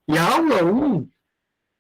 E a aula 1,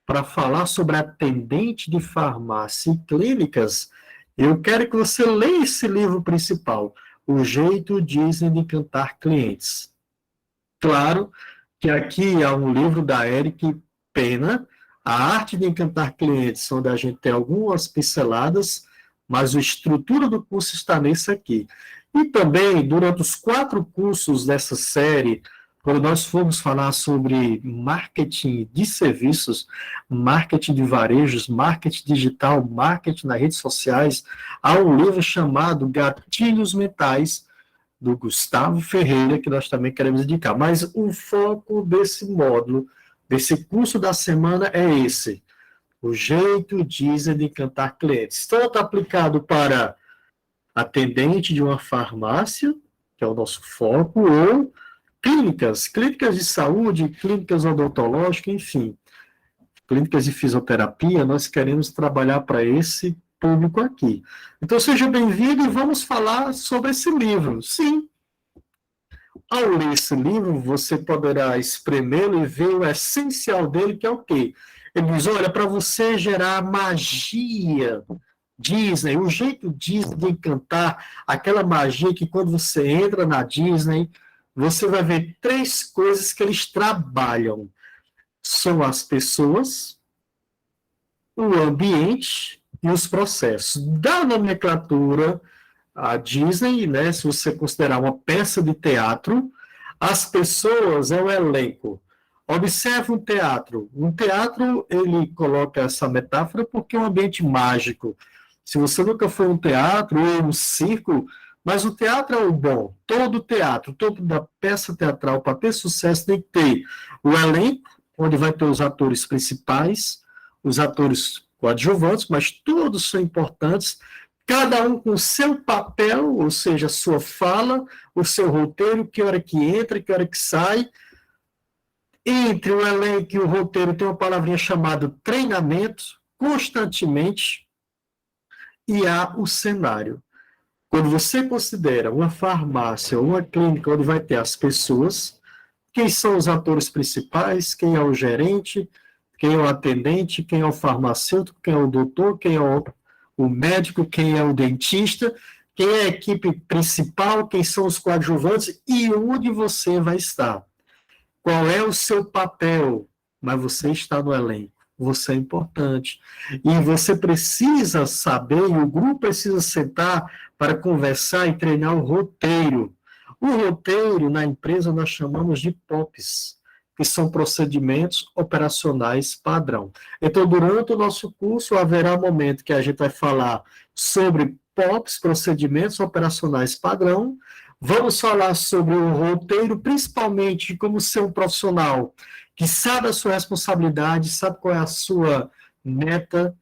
para falar sobre atendente de farmácia e clínicas, eu quero que você leia esse livro principal, O Jeito Disney de Encantar Clientes. Claro que aqui há um livro da Eric Pena, A Arte de Encantar Clientes, onde a gente tem algumas pinceladas, mas a estrutura do curso está nesse aqui. E também, durante os 4 cursos dessa série, quando nós formos falar sobre marketing de serviços, marketing de varejos, marketing digital, marketing nas redes sociais, há um livro chamado Gatilhos Mentais, do Gustavo Ferreira, que nós também queremos indicar. Mas o foco desse módulo, desse curso da semana é esse, o jeito Disney de encantar clientes. Tanto aplicado para atendente de uma farmácia, que é o nosso foco, ou clínicas de saúde, clínicas odontológicas, enfim, clínicas de fisioterapia, nós queremos trabalhar para esse público aqui. Então, seja bem-vindo e vamos falar sobre esse livro. Sim, ao ler esse livro, você poderá espremê-lo e ver o essencial dele, que é o quê? Ele diz, olha, para você gerar magia Disney, o jeito Disney de encantar, aquela magia que quando você entra na Disney, você vai ver 3 coisas que eles trabalham. São as pessoas, o ambiente e os processos. Da nomenclatura, a Disney, né, se você considerar uma peça de teatro, as pessoas é o elenco. Observe um teatro. Um teatro, ele coloca essa metáfora porque é um ambiente mágico. Se você nunca foi a um teatro ou um circo, mas o teatro é o bom. Todo teatro, toda peça teatral, para ter sucesso, tem que ter o elenco, onde vai ter os atores principais, os atores coadjuvantes, mas todos são importantes, cada um com o seu papel, ou seja, a sua fala, o seu roteiro, que hora que entra, que hora que sai. Entre o elenco e o roteiro tem uma palavrinha chamada treinamento, constantemente, e há o cenário. Quando você considera uma farmácia ou uma clínica onde vai ter as pessoas, quem são os atores principais, quem é o gerente, quem é o atendente, quem é o farmacêutico, quem é o doutor, quem é o médico, quem é o dentista, quem é a equipe principal, quem são os coadjuvantes e onde você vai estar. Qual é o seu papel? Mas você está no elenco. Você é importante. E você precisa saber, e o grupo precisa sentar para conversar e treinar o roteiro. O roteiro, na empresa, nós chamamos de POPs, que são procedimentos operacionais padrão. Então, durante o nosso curso, haverá um momento que a gente vai falar sobre POPs, procedimentos operacionais padrão. Vamos falar sobre o roteiro, principalmente como ser um profissional que sabe a sua responsabilidade, sabe qual é a sua meta,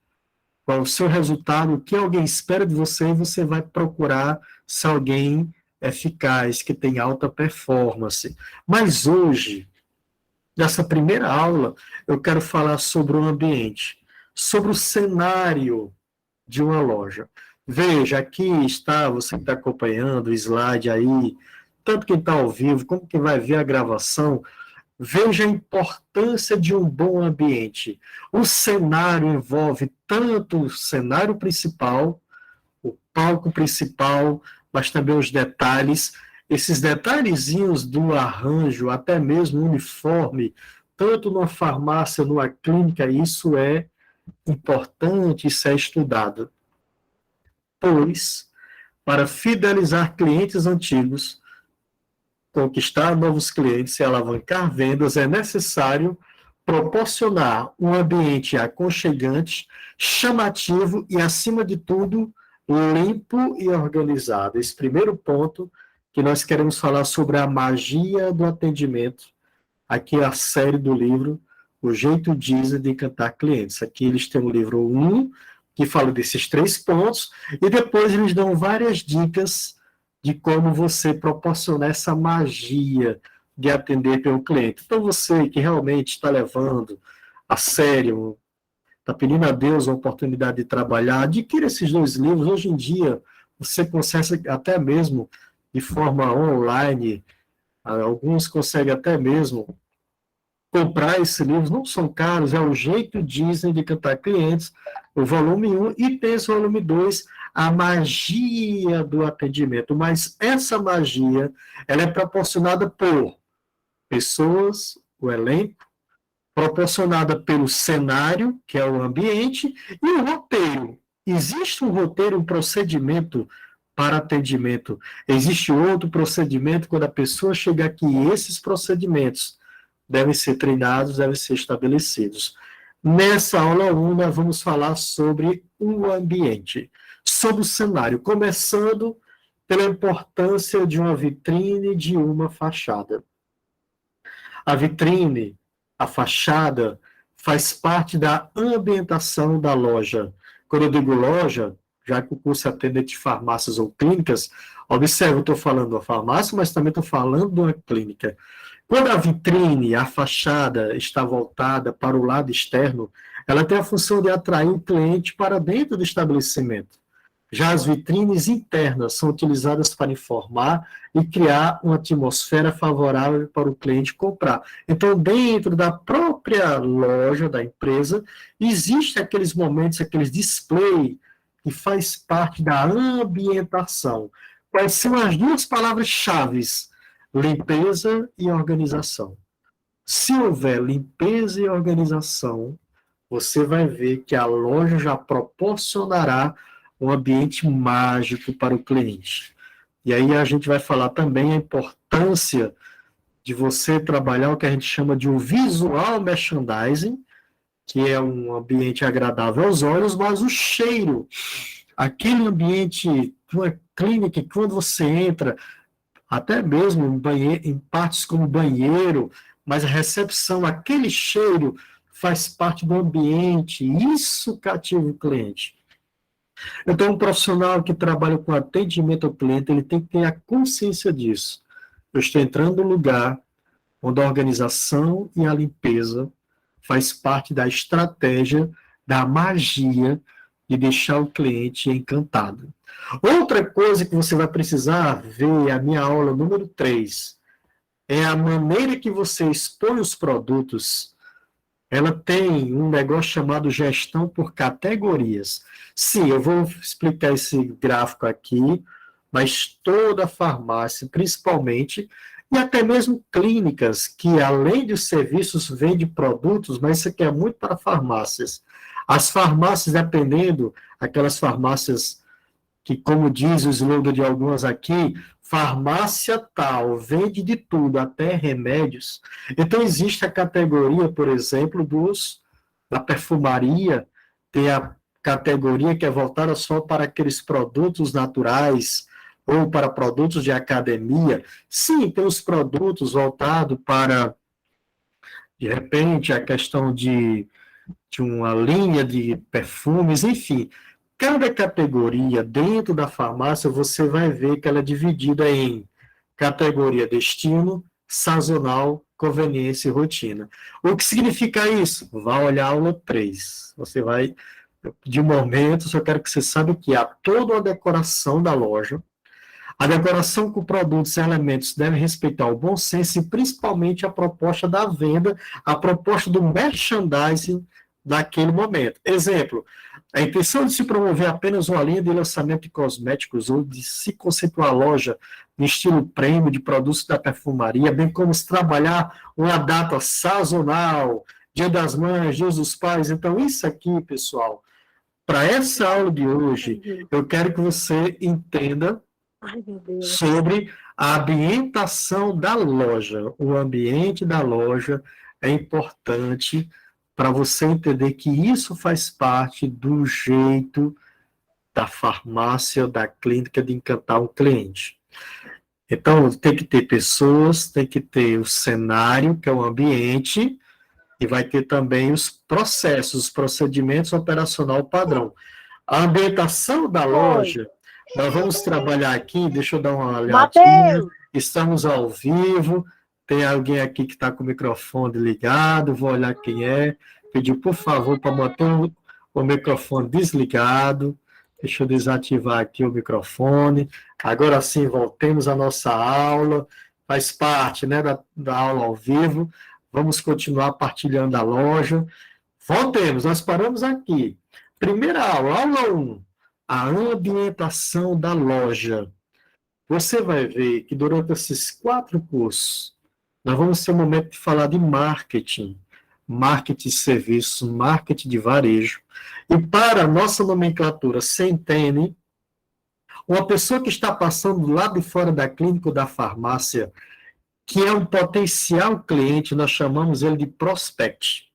qual é o seu resultado, o que alguém espera de você, e você vai procurar ser alguém eficaz, que tem alta performance. Mas hoje, nessa primeira aula, eu quero falar sobre o ambiente, sobre o cenário de uma loja. Veja, aqui está, você que está acompanhando o slide aí, tanto quem está ao vivo, como quem vai ver a gravação, veja a importância de um bom ambiente. O cenário envolve tanto o cenário principal, o palco principal, mas também os detalhes, esses detalhezinhos do arranjo, até mesmo o uniforme, tanto numa farmácia, numa clínica, isso é importante, isso é estudado. Pois, para fidelizar clientes antigos, conquistar novos clientes e alavancar vendas, é necessário proporcionar um ambiente aconchegante, chamativo e, acima de tudo, limpo e organizado. Esse primeiro ponto que nós queremos falar sobre a magia do atendimento, aqui é a série do livro O Jeito Disney de Encantar Clientes. Aqui eles têm o livro 1, que fala desses 3 pontos, e depois eles dão várias dicas de como você proporcionar essa magia de atender pelo cliente. Então, você que realmente está levando a sério, está pedindo a Deus a oportunidade de trabalhar, adquira esses 2 livros. Hoje em dia, você consegue até mesmo de forma online, alguns conseguem até mesmo comprar esses livros, não são caros, é o Jeito Disney de Encantar Clientes, o volume 1, e tem esse volume 2, a magia do atendimento. Mas essa magia, ela é proporcionada por pessoas, o elenco, proporcionada pelo cenário, que é o ambiente, e o roteiro. Existe um roteiro, um procedimento para atendimento. Existe outro procedimento quando a pessoa chega aqui. Esses procedimentos devem ser treinados, devem ser estabelecidos. Nessa aula 1, nós vamos falar sobre o ambiente, sobre o cenário, começando pela importância de uma vitrine, de uma fachada. A vitrine, a fachada, faz parte da ambientação da loja. Quando eu digo loja, já que o curso é atendente de farmácias ou clínicas, observe, eu estou falando da farmácia, mas também estou falando de uma clínica. Quando a vitrine, a fachada, está voltada para o lado externo, ela tem a função de atrair o cliente para dentro do estabelecimento. Já as vitrines internas são utilizadas para informar e criar uma atmosfera favorável para o cliente comprar. Então, dentro da própria loja, da empresa, existem aqueles momentos, aqueles display que faz parte da ambientação. Quais são as duas palavras-chave? Limpeza e organização. Se houver limpeza e organização, você vai ver que a loja já proporcionará um ambiente mágico para o cliente. E aí a gente vai falar também a importância de você trabalhar o que a gente chama de um visual merchandising, que é um ambiente agradável aos olhos, mas o cheiro, aquele ambiente, uma clínica, quando você entra, até mesmo em, em partes como banheiro, mas a recepção, aquele cheiro faz parte do ambiente, isso cativa o cliente. Então, um profissional que trabalha com atendimento ao cliente, ele tem que ter a consciência disso. Eu estou entrando num lugar onde a organização e a limpeza faz parte da estratégia, da magia de deixar o cliente encantado. Outra coisa que você vai precisar ver, a minha aula número 3, é a maneira que você expõe os produtos. Ela tem um negócio chamado gestão por categorias. Sim, eu vou explicar esse gráfico aqui, mas toda farmácia, principalmente, e até mesmo clínicas, que além dos serviços, vende produtos, mas isso aqui é muito para farmácias. As farmácias, dependendo, aquelas farmácias que, como diz o slogan de algumas aqui, farmácia tal, vende de tudo, até remédios. Então, existe a categoria, por exemplo, da perfumaria, tem a categoria que é voltada só para aqueles produtos naturais, ou para produtos de academia. Sim, tem os produtos voltados para, de repente, a questão de uma linha de perfumes, enfim. Cada categoria dentro da farmácia, você vai ver que ela é dividida em categoria destino, sazonal, conveniência e rotina. O que significa isso? Vá olhar a aula 3. Você vai, de momento, só quero que você saiba que há toda a decoração da loja. A decoração com produtos e elementos deve respeitar o bom senso e principalmente a proposta da venda, a proposta do merchandising daquele momento. Exemplo, a intenção de se promover apenas uma linha de lançamento de cosméticos ou de se conceituar a loja em estilo premium de produtos da perfumaria, bem como se trabalhar uma data sazonal, Dia das Mães, Dia dos Pais. Então, isso aqui, pessoal, para essa aula de hoje, eu quero que você entenda sobre a ambientação da loja. O ambiente da loja é importante para você entender que isso faz parte do jeito da farmácia, da clínica de encantar o cliente. Então, tem que ter pessoas, tem que ter o cenário, que é o ambiente, e vai ter também os processos, os procedimentos operacional padrão. A ambientação da loja, nós vamos trabalhar aqui, deixa eu dar uma olhadinha, estamos ao vivo, tem alguém aqui que está com o microfone ligado, vou olhar quem é, pedir por favor para manter o microfone desligado, deixa eu desativar aqui o microfone, agora sim, voltemos à nossa aula, faz parte, né, da aula ao vivo. Vamos continuar partilhando a loja. Voltemos, nós paramos aqui. Primeira aula, aula 1, a ambientação da loja. Você vai ver que durante esses 4 cursos, nós vamos ter um momento de falar de marketing, marketing de serviços, marketing de varejo. E para a nossa nomenclatura Centene, uma pessoa que está passando do lado de fora da clínica ou da farmácia, que é um potencial cliente, nós chamamos ele de prospect.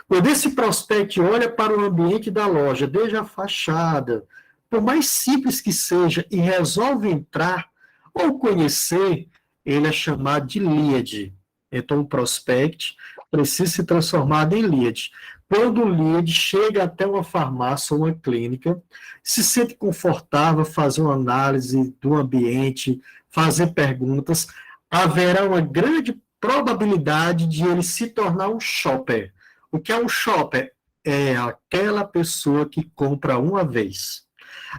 Quando esse prospect olha para o ambiente da loja, desde a fachada, por mais simples que seja, e resolve entrar ou conhecer, ele é chamado de lead. Então, o prospect precisa se transformar em lead. Quando o lead chega até uma farmácia ou uma clínica, se sente confortável fazer uma análise do ambiente, fazer perguntas, haverá uma grande probabilidade de ele se tornar um shopper. O que é um shopper? É aquela pessoa que compra uma vez.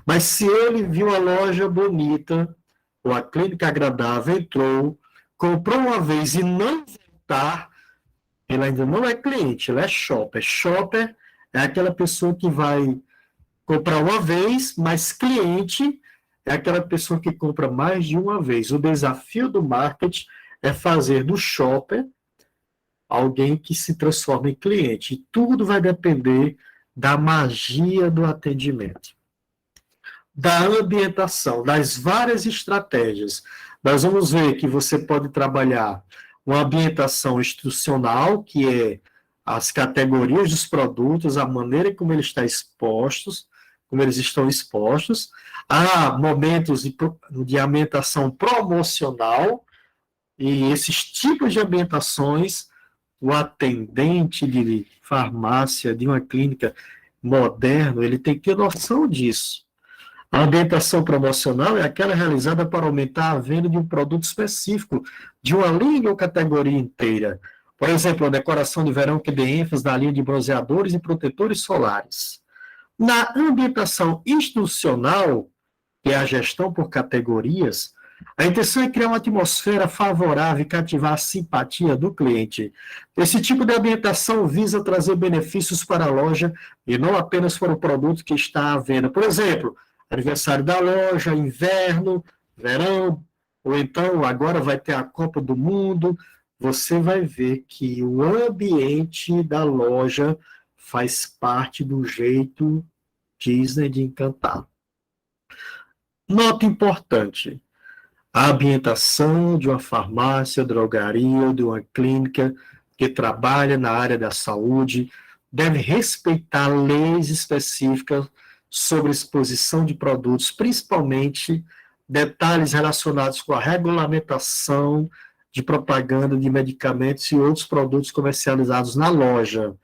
Mas se ele viu a loja bonita, ou a clínica agradável, entrou, comprou uma vez e não voltar, ele ainda não é cliente, ele é shopper. Shopper é aquela pessoa que vai comprar uma vez, mas cliente é aquela pessoa que compra mais de uma vez. O desafio do marketing é fazer do shopper alguém que se transforma em cliente. E tudo vai depender da magia do atendimento, da ambientação, das várias estratégias. Nós vamos ver que você pode trabalhar uma ambientação institucional, que é as categorias dos produtos, a maneira como eles estão expostos. Há momentos de ambientação promocional, e esses tipos de ambientações, o atendente de farmácia, de uma clínica moderna, ele tem que ter noção disso. A ambientação promocional é aquela realizada para aumentar a venda de um produto específico, de uma linha ou categoria inteira. Por exemplo, a decoração de verão que dê ênfase na linha de bronzeadores e protetores solares. Na ambientação institucional, que é a gestão por categorias, a intenção é criar uma atmosfera favorável e cativar a simpatia do cliente. Esse tipo de ambientação visa trazer benefícios para a loja e não apenas para o produto que está à venda. Por exemplo, aniversário da loja, inverno, verão, ou então agora vai ter a Copa do Mundo. Você vai ver que o ambiente da loja faz parte do jeito Disney de encantar. Nota importante: a ambientação de uma farmácia, drogaria ou de uma clínica que trabalha na área da saúde deve respeitar leis específicas sobre exposição de produtos, principalmente detalhes relacionados com a regulamentação de propaganda de medicamentos e outros produtos comercializados na loja.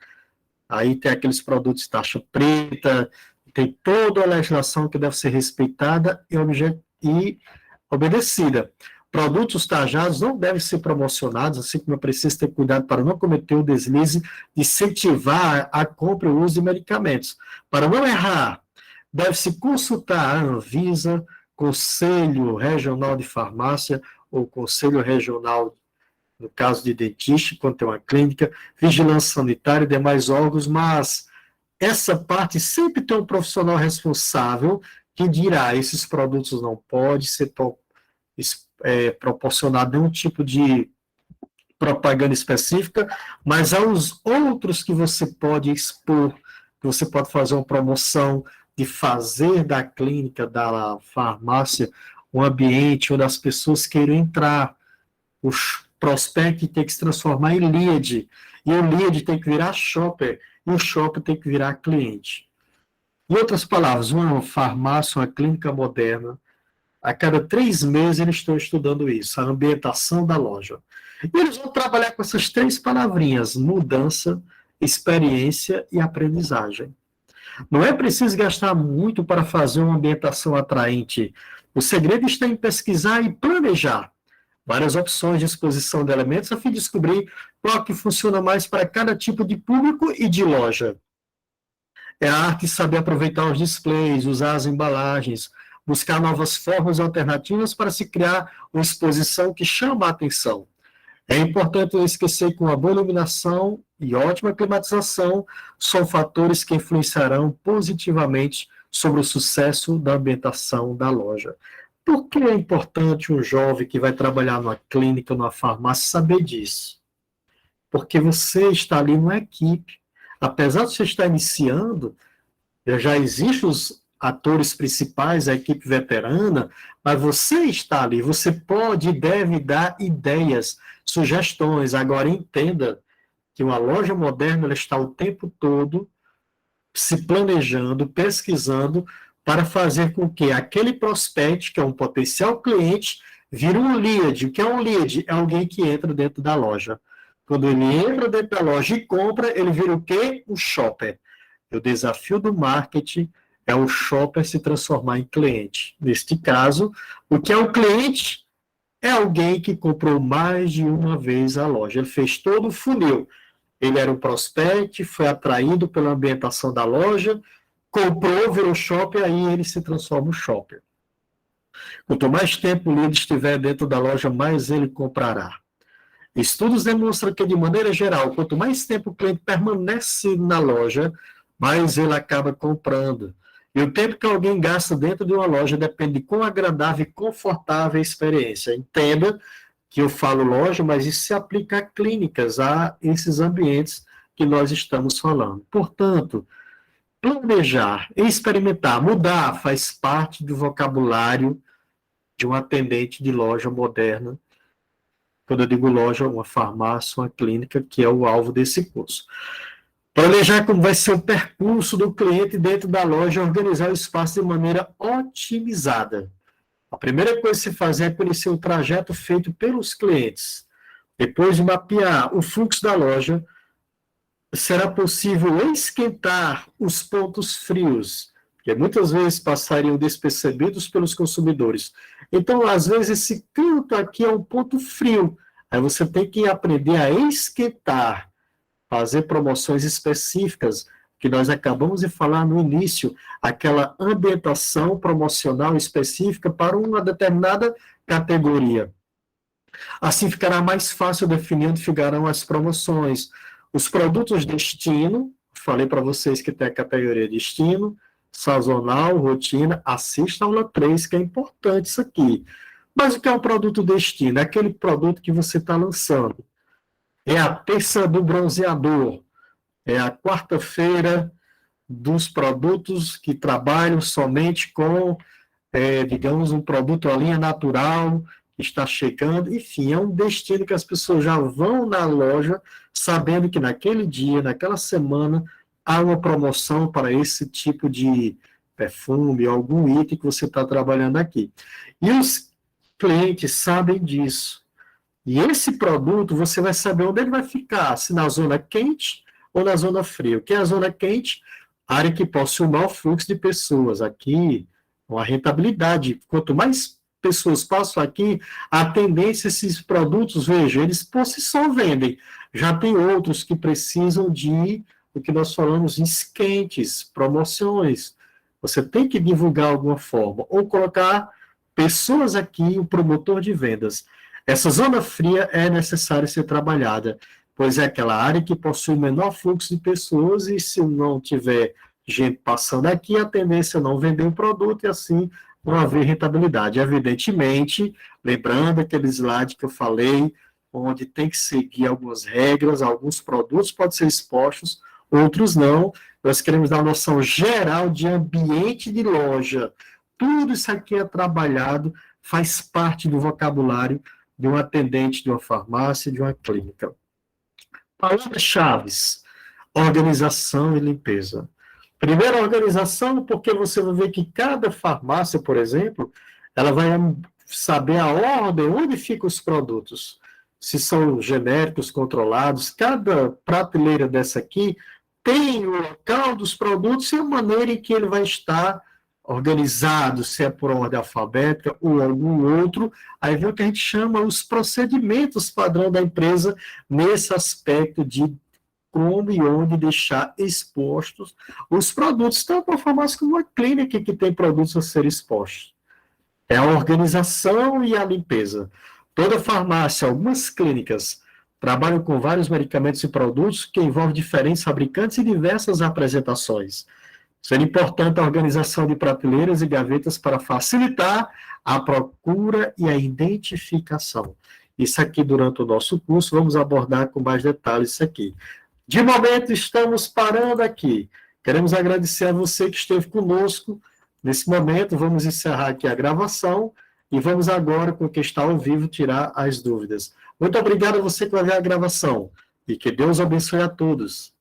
Aí tem aqueles produtos de taxa preta, tem toda a legislação que deve ser respeitada e obedecida. Produtos taxados não devem ser promocionados, assim como é preciso ter cuidado para não cometer o deslize de incentivar a compra e o uso de medicamentos. Para não errar, deve-se consultar a Anvisa, Conselho Regional de Farmácia, ou Conselho Regional, no caso de dentista, quando tem uma clínica, vigilância sanitária e demais órgãos, mas essa parte sempre tem um profissional responsável que dirá: esses produtos não podem ser proporcionado nenhum tipo de propaganda específica, mas há os outros que você pode expor, que você pode fazer uma promoção, de fazer da clínica, da farmácia, um ambiente onde as pessoas queiram entrar. O prospect tem que se transformar em lead, e o lead tem que virar shopper, e o shopper tem que virar cliente. Em outras palavras, uma farmácia, uma clínica moderna, a cada 3 meses eles estão estudando isso, a ambientação da loja. E eles vão trabalhar com essas 3 palavrinhas: mudança, experiência e aprendizagem. Não é preciso gastar muito para fazer uma ambientação atraente. O segredo está em pesquisar e planejar várias opções de exposição de elementos a fim de descobrir qual que funciona mais para cada tipo de público e de loja. É a arte de saber aproveitar os displays, usar as embalagens, buscar novas formas alternativas para se criar uma exposição que chama a atenção. É importante não esquecer que uma boa iluminação e ótima climatização são fatores que influenciarão positivamente sobre o sucesso da ambientação da loja. Por que é importante um jovem que vai trabalhar numa clínica, numa farmácia, saber disso? Porque você está ali numa equipe. Apesar de você estar iniciando, já existem os atores principais, a equipe veterana, mas você está ali, você pode e deve dar ideias, sugestões. Agora, entenda que uma loja moderna ela está o tempo todo se planejando, pesquisando, para fazer com que aquele prospect, que é um potencial cliente, vire um lead. O que é um lead? É alguém que entra dentro da loja. Quando ele entra dentro da loja e compra, ele vira o quê? Um shopper. O desafio do marketing é o shopper se transformar em cliente. Neste caso, o que é o cliente? É alguém que comprou mais de uma vez a loja. Ele fez todo o funil. Ele era um prospect, foi atraído pela ambientação da loja, comprou, virou shopper, aí ele se transforma em shopper. Quanto mais tempo o líder estiver dentro da loja, mais ele comprará. Estudos demonstram que, de maneira geral, quanto mais tempo o cliente permanece na loja, mais ele acaba comprando. E o tempo que alguém gasta dentro de uma loja depende de quão agradável e confortável é a experiência. Entenda que eu falo loja, mas isso se aplica a clínicas, a esses ambientes que nós estamos falando. Portanto, planejar, experimentar, mudar faz parte do vocabulário de um atendente de loja moderna. Quando eu digo loja, uma farmácia, uma clínica, que é o alvo desse curso. Planejar como vai ser o percurso do cliente dentro da loja, organizar o espaço de maneira otimizada. A primeira coisa a se fazer é conhecer o trajeto feito pelos clientes. Depois de mapear o fluxo da loja, será possível esquentar os pontos frios, que muitas vezes passariam despercebidos pelos consumidores. Então, às vezes, esse canto aqui é um ponto frio. Aí você tem que aprender a esquentar, fazer promoções específicas, que nós acabamos de falar no início, aquela ambientação promocional específica para uma determinada categoria. Assim ficará mais fácil definir onde ficarão as promoções. Os produtos destino, falei para vocês que tem a categoria destino, sazonal, rotina, assista a aula 3, que é importante isso aqui. Mas o que é um produto destino? É aquele produto que você está lançando. É a terça do bronzeador, é a quarta-feira dos produtos que trabalham somente com, digamos, um produto, a linha natural, que está chegando, enfim, é um destino que as pessoas já vão na loja sabendo que naquele dia, naquela semana, há uma promoção para esse tipo de perfume, algum item que você está trabalhando aqui. E os clientes sabem disso. E esse produto, você vai saber onde ele vai ficar, se na zona quente ou na zona fria. O que é a zona quente? Área que possui um maior fluxo de pessoas. Aqui, uma rentabilidade. Quanto mais pessoas passam aqui, a tendência, esses produtos, veja, eles por si só vendem. Já tem outros que precisam de o que nós falamos, esquentes, promoções. Você tem que divulgar de alguma forma, ou colocar pessoas aqui, o promotor de vendas. Essa zona fria é necessária ser trabalhada, pois é aquela área que possui menor fluxo de pessoas e se não tiver gente passando aqui, a tendência é não vender o produto e assim não haver rentabilidade. Evidentemente, lembrando aquele slide que eu falei, onde tem que seguir algumas regras, alguns produtos podem ser expostos, outros não. Nós queremos dar uma noção geral de ambiente de loja. Tudo isso aqui é trabalhado, faz parte do vocabulário de um atendente de uma farmácia, de uma clínica. Palavras-chave: organização e limpeza. Primeiro, organização, porque você vai ver que cada farmácia, por exemplo, ela vai saber a ordem, onde ficam os produtos. Se são genéricos, controlados, cada prateleira dessa aqui tem o local dos produtos e a maneira em que ele vai estar organizado, se é por ordem alfabética ou algum outro, aí vem o que a gente chama os procedimentos padrão da empresa nesse aspecto de como e onde deixar expostos os produtos, tanto uma farmácia como uma clínica que tem produtos a serem expostos. É a organização e a limpeza. Toda farmácia, algumas clínicas, Trabalho com vários medicamentos e produtos que envolvem diferentes fabricantes e diversas apresentações. Seria importante a organização de prateleiras e gavetas para facilitar a procura e a identificação. Isso aqui, durante o nosso curso, vamos abordar com mais detalhes isso aqui. De momento, estamos parando aqui. Queremos agradecer a você que esteve conosco. Nesse momento, vamos encerrar aqui a gravação e vamos agora, com quem está ao vivo, tirar as dúvidas. Muito obrigado a você que vai ver a gravação e que Deus abençoe a todos.